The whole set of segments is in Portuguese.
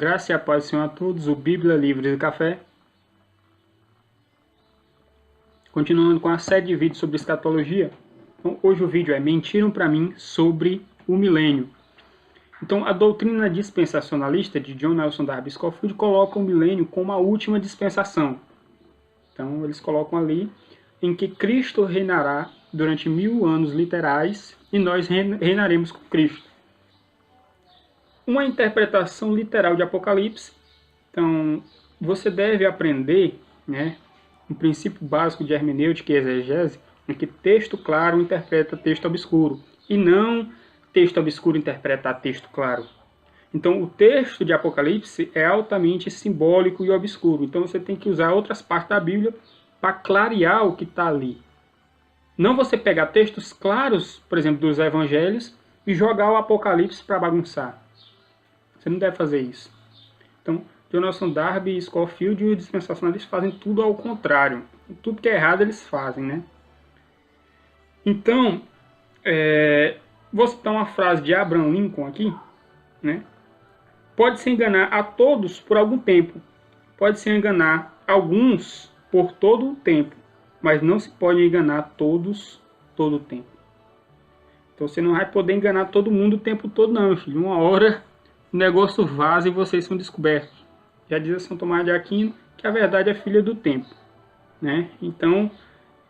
graça e a paz do Senhor a todos, o Bíblia Livre de Café. Continuando com a série de vídeos sobre escatologia. Então, hoje o vídeo é Mentiram para mim sobre o milênio. Então, a doutrina dispensacionalista de John Nelson Darby Scofield coloca o milênio como a última dispensação. Então, eles colocam ali em que Cristo reinará durante 1000 anos literais e nós reinaremos com Cristo. Uma interpretação literal de Apocalipse. Então, você deve aprender, um princípio básico de hermenêutica e exegese, em que texto claro interpreta texto obscuro, e não texto obscuro interpreta texto claro. Então, o texto de Apocalipse é altamente simbólico e obscuro. Então, você tem que usar outras partes da Bíblia para clarear o que está ali. Não você pegar textos claros, por exemplo, dos evangelhos, e jogar o Apocalipse para bagunçar. Você não deve fazer isso. Então, John Nelson Darby, Scofield e os dispensacionalistas fazem tudo ao contrário. Tudo que é errado eles fazem, né? Então, vou citar uma frase de Abraham Lincoln aqui, né? Pode-se enganar a todos por algum tempo. Pode-se enganar alguns por todo o tempo. Mas não se pode enganar todos todo o tempo. Então, você não vai poder enganar todo mundo o tempo todo, não, meu filho. Uma hora o negócio vaza e vocês são descobertos. Já diz São Tomás de Aquino que a verdade é filha do tempo, né? Então,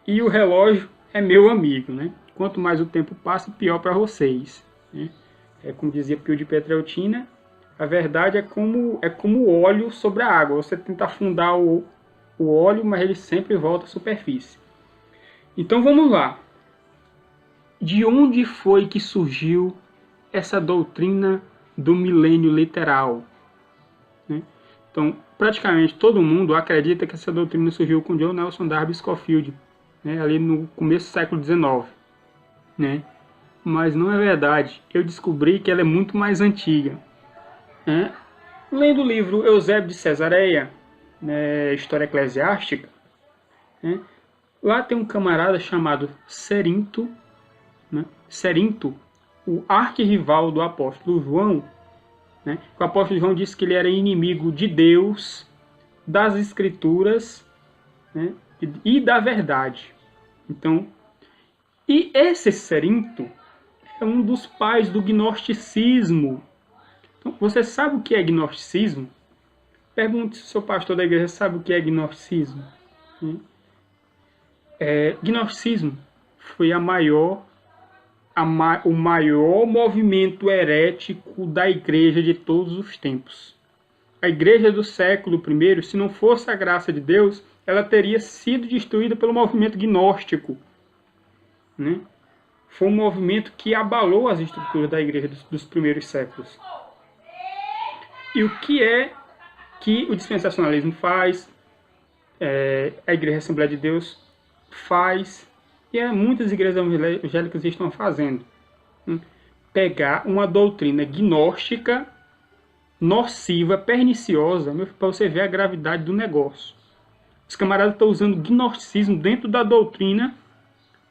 e o relógio é meu amigo, né? Quanto mais o tempo passa, pior para vocês, né? Como dizia Pio de Petreutina, a verdade é como óleo sobre a água. Você tenta afundar o óleo, mas ele sempre volta à superfície. Então vamos lá. De onde foi que surgiu essa doutrina do milênio literal, né? Então, praticamente todo mundo acredita que essa doutrina surgiu com John Nelson Darby Scofield, né, ali no começo do século XIX, né? Mas não é verdade. Eu descobri que ela é muito mais antiga, né? Lendo o livro Eusébio de Cesareia, né, História Eclesiástica, né, lá tem um camarada chamado Cerinto, né? Cerinto, o arquirrival do apóstolo João, né? O apóstolo João disse que ele era inimigo de Deus, das Escrituras, né? E da verdade. Então, e esse Cerinto é um dos pais do gnosticismo. Então, você sabe o que é gnosticismo? Pergunte se o seu pastor da igreja sabe o que é gnosticismo. Gnosticismo foi o maior movimento herético da igreja de todos os tempos. A igreja do século I, se não fosse a graça de Deus, ela teria sido destruída pelo movimento gnóstico, né? Foi um movimento que abalou as estruturas da igreja dos primeiros séculos. E o que é que o dispensacionalismo faz, a Igreja Assembleia de Deus faz, e muitas igrejas evangélicas estão fazendo? Pegar uma doutrina gnóstica, nociva, perniciosa, para você ver a gravidade do negócio. Os camaradas estão usando gnosticismo dentro da doutrina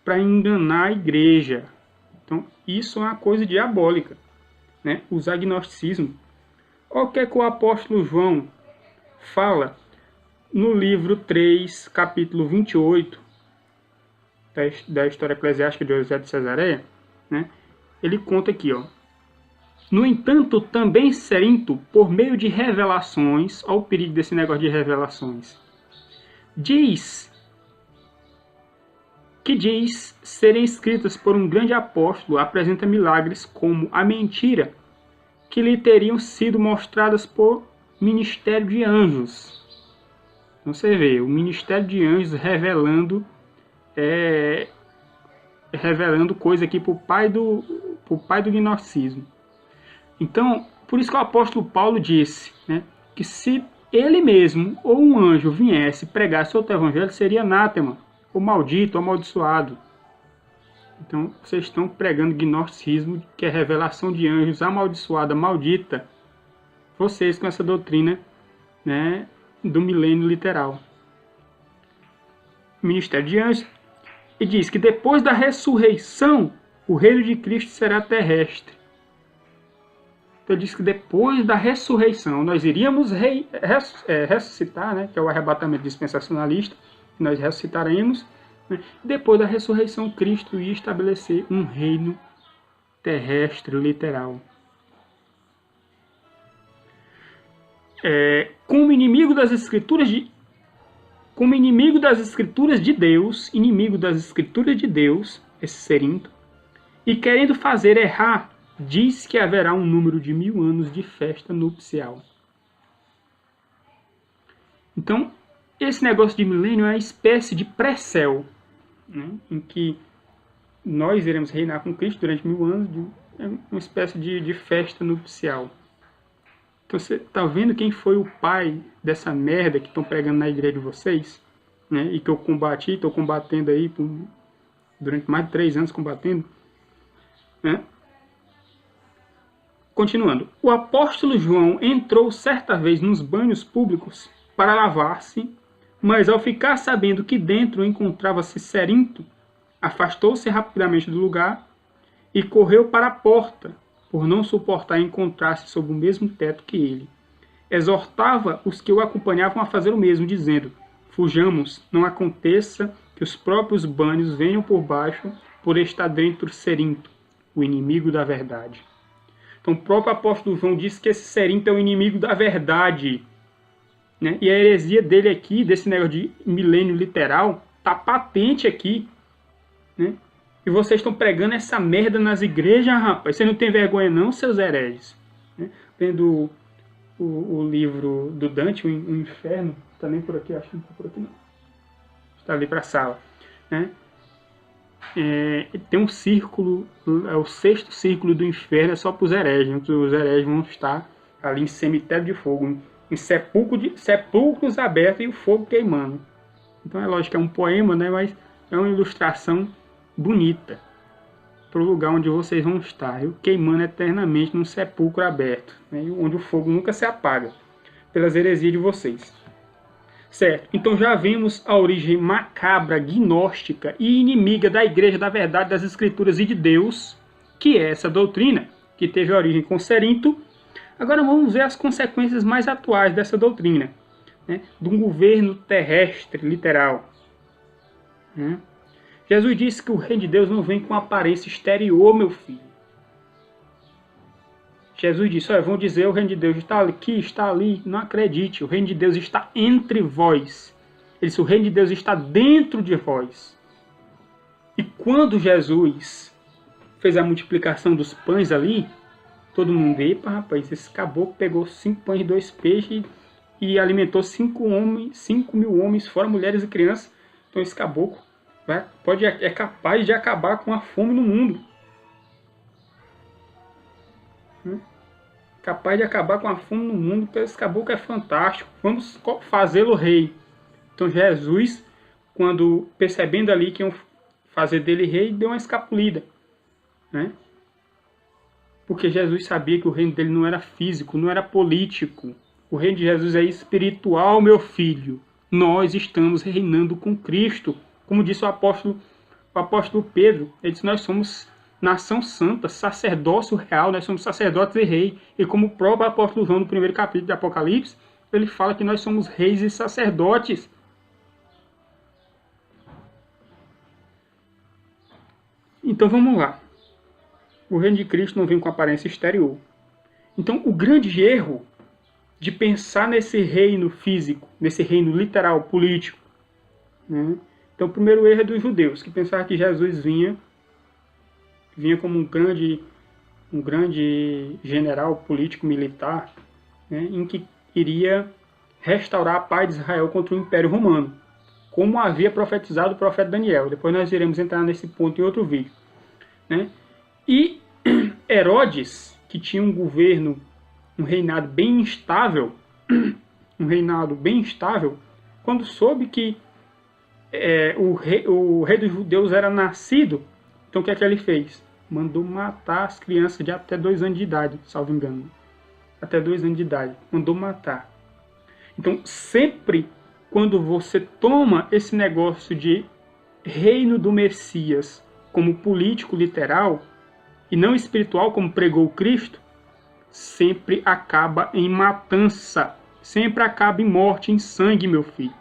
para enganar a igreja. Então, isso é uma coisa diabólica, né? Usar gnosticismo. Olha o que é que o apóstolo João fala no livro 3, capítulo 28, da História Eclesiástica de Eusébio de Cesareia, né? Ele conta aqui, ó. No entanto, também Cerinto, por meio de revelações, olha o perigo desse negócio de revelações, diz serem escritas por um grande apóstolo, apresenta milagres como a mentira que lhe teriam sido mostradas por ministério de anjos. Então você vê, o ministério de anjos revelando coisa aqui para o pai do gnosticismo. Então, por isso que o apóstolo Paulo disse, né, que se ele mesmo ou um anjo viesse pregasse outro evangelho, seria anátema, ou maldito, ou amaldiçoado. Então, vocês estão pregando gnosticismo, que é revelação de anjos, amaldiçoada, maldita. Vocês com essa doutrina, né, do milênio literal. Ministério de anjos. E diz que depois da ressurreição, o reino de Cristo será terrestre. Ele diz que depois da ressurreição nós iríamos ressuscitar, né, que é o arrebatamento dispensacionalista, que nós ressuscitaremos. Né, depois da ressurreição, Cristo ia estabelecer um reino terrestre literal. Como inimigo das escrituras de Deus, esse Cerinto, e querendo fazer errar, diz que haverá um número de 1000 anos de festa nupcial. Então, esse negócio de milênio é uma espécie de pré-céu, né, em que nós iremos reinar com Cristo durante 1000 anos, é uma espécie de festa nupcial. Então, você está vendo quem foi o pai dessa merda que estão pregando na igreja de vocês? Né, e que eu combati, estou combatendo aí durante mais de 3 anos combatendo. Né? Continuando. O apóstolo João entrou certa vez nos banhos públicos para lavar-se, mas ao ficar sabendo que dentro encontrava-se Cerinto, afastou-se rapidamente do lugar e correu para a porta, por não suportar encontrar-se sob o mesmo teto que ele. Exortava os que o acompanhavam a fazer o mesmo, dizendo: fujamos, não aconteça que os próprios banhos venham por baixo, por estar dentro Cerinto, o inimigo da verdade. Então o próprio apóstolo João diz que esse Cerinto é o inimigo da verdade. Né? E a heresia dele aqui, desse negócio de milênio literal, está patente aqui. Né? E vocês estão pregando essa merda nas igrejas, rapaz. Você não tem vergonha não, seus hereges? Né? Lendo o livro do Dante, o Inferno, está nem por aqui, acho que não está por aqui não. Está ali para a sala. Né? Tem um círculo, é o 6º círculo do inferno, é só para os hereges. Os hereges vão estar ali em cemitério de fogo, em sepulcros abertos e o fogo queimando. Então é lógico que é um poema, né, mas é uma ilustração bonita para o lugar onde vocês vão estar, queimando eternamente num sepulcro aberto, né, onde o fogo nunca se apaga pelas heresias de vocês. Certo, então já vimos a origem macabra, gnóstica e inimiga da Igreja da Verdade das Escrituras e de Deus, que é essa doutrina, que teve origem com Cerinto. Agora vamos ver as consequências mais atuais dessa doutrina, né, de um governo terrestre, literal. Né? Jesus disse que o reino de Deus não vem com aparência exterior, meu filho. Jesus disse, olha, vão dizer o reino de Deus está aqui, está ali. Não acredite, o reino de Deus está entre vós. Ele disse, o reino de Deus está dentro de vós. E quando Jesus fez a multiplicação dos pães ali, todo mundo, epa, rapaz, esse caboclo pegou 5 pães e 2 peixes e alimentou 5 mil homens, fora mulheres e crianças. Então esse caboclo é capaz de acabar com a fome no mundo. Capaz de acabar com a fome no mundo, porque esse caboclo é fantástico. Vamos fazê-lo rei. Então Jesus, quando percebendo ali que iam fazer dele rei, deu uma escapulida. Né? Porque Jesus sabia que o reino dele não era físico, não era político. O reino de Jesus é espiritual, meu filho. Nós estamos reinando com Cristo. Como disse o apóstolo Pedro, ele disse, nós somos nação santa, sacerdócio real, nós somos sacerdotes e rei. E como o próprio apóstolo João, no 1º capítulo de Apocalipse, ele fala que nós somos reis e sacerdotes. Então vamos lá. O reino de Cristo não vem com aparência exterior. Então o grande erro de pensar nesse reino físico, nesse reino literal, político. Né? Então o primeiro erro é dos judeus, que pensaram que Jesus vinha como um grande general político militar, né, em que iria restaurar a paz de Israel contra o Império Romano, como havia profetizado o profeta Daniel. Depois nós iremos entrar nesse ponto em outro vídeo. Né? E Herodes, que tinha um reinado bem instável, quando soube que o rei dos judeus era nascido, então o que é que ele fez? Mandou matar as crianças de até 2 anos de idade, salvo engano. Até 2 anos de idade. Mandou matar. Então, sempre quando você toma esse negócio de reino do Messias como político literal, e não espiritual, como pregou Cristo, sempre acaba em matança, sempre acaba em morte, em sangue, meu filho.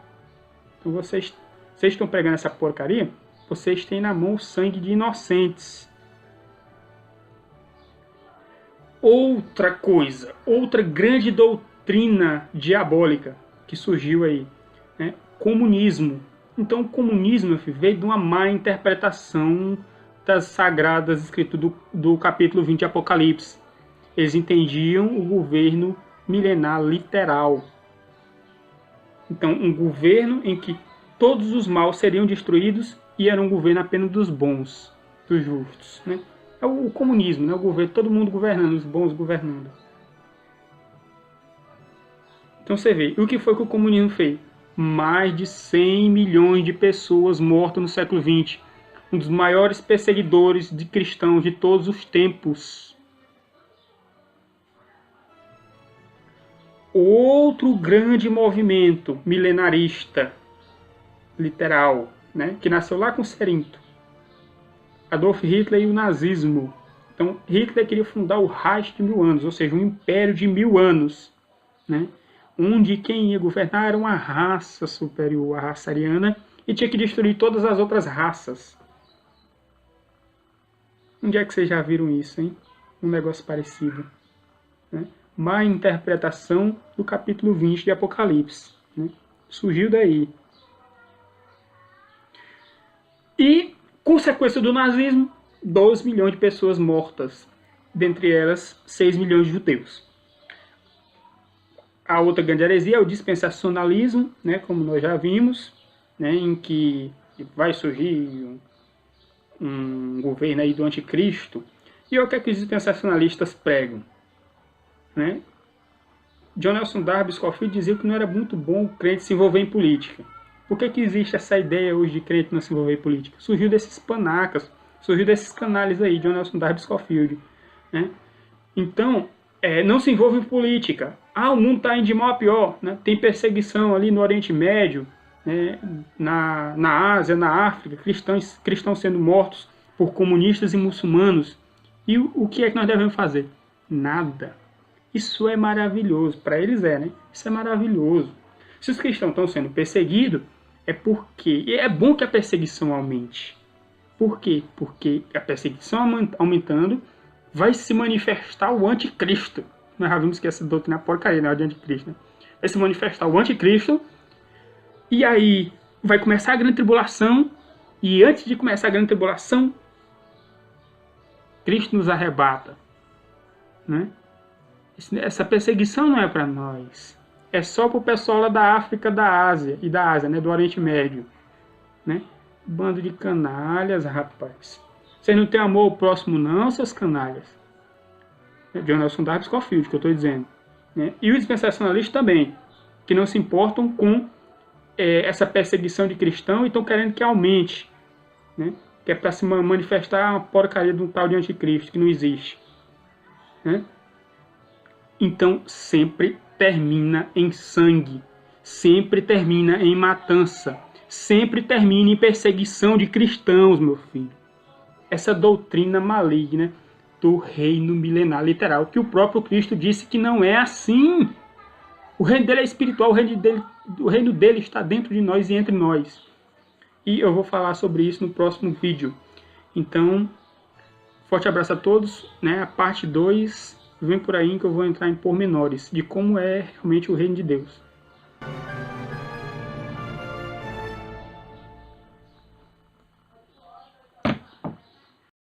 Então vocês estão pregando essa porcaria, vocês têm na mão o sangue de inocentes. Outra coisa, outra grande doutrina diabólica que surgiu aí, né? Comunismo. Então o comunismo, meu filho, veio de uma má interpretação das sagradas escrituras do capítulo 20 de Apocalipse. Eles entendiam o governo milenar literal. Então, um governo em que todos os maus seriam destruídos e era um governo apenas dos bons, dos justos, né? É o comunismo, né? O governo, todo mundo governando, os bons governando. Então você vê, o que foi que o comunismo fez? Mais de 100 milhões de pessoas mortas no século XX. Um dos maiores perseguidores de cristãos de todos os tempos. Outro grande movimento milenarista, literal, né? Que nasceu lá com Cerinto. Adolf Hitler e o nazismo. Então, Hitler queria fundar o Reich de 1000 anos, ou seja, um império de 1000 anos, né? Onde quem ia governar era uma raça superior, a raça ariana, e tinha que destruir todas as outras raças. Onde é que vocês já viram isso, hein? Um negócio parecido, né? Má interpretação do capítulo 20 de Apocalipse, né? Surgiu daí. E, consequência do nazismo, 12 milhões de pessoas mortas, dentre elas 6 milhões de judeus. A outra grande heresia é o dispensacionalismo, né, como nós já vimos, né, em que vai surgir um governo aí do anticristo. E o que é que os dispensacionalistas pregam? Né? John Nelson Darby Scofield dizia que não era muito bom o crente se envolver em política. Por que existe essa ideia hoje de crente não se envolver em política? Surgiu desses panacas, surgiu desses canais aí, John Nelson Darby Scofield, né? Então, não se envolve em política. O mundo está indo de mal a pior, né? Tem perseguição ali no Oriente Médio, né? na Ásia, na África, cristãos sendo mortos por comunistas e muçulmanos. E o que é que nós devemos fazer? Nada. Isso é maravilhoso. Para eles né? Isso é maravilhoso. Se os cristãos estão sendo perseguidos, é porque... E é bom que a perseguição aumente. Por quê? Porque a perseguição aumentando vai se manifestar o anticristo. Nós já vimos que essa doutrina é porcaria, né? De anticristo, né? Vai se manifestar o anticristo. E aí vai começar a grande tribulação. E antes de começar a grande tribulação, Cristo nos arrebata, né? Essa perseguição não é para nós. É só para o pessoal lá da África, da Ásia, né? Do Oriente Médio, né? Bando de canalhas, rapaz. Vocês não têm amor ao próximo não, seus canalhas. John Nelson Darby Scofield, que eu estou dizendo, né? E os dispensacionalistas também, que não se importam com essa perseguição de cristão e estão querendo que aumente, né? Que é para se manifestar uma porcaria de um tal de anticristo que não existe, né? Então sempre termina em sangue, sempre termina em matança, sempre termina em perseguição de cristãos, meu filho. Essa doutrina maligna do reino milenar literal, que o próprio Cristo disse que não é assim. O reino dele é espiritual, o reino dele está dentro de nós e entre nós. E eu vou falar sobre isso no próximo vídeo. Então, forte abraço a todos, né? A parte 2 vem por aí, que eu vou entrar em pormenores de como é realmente o reino de Deus.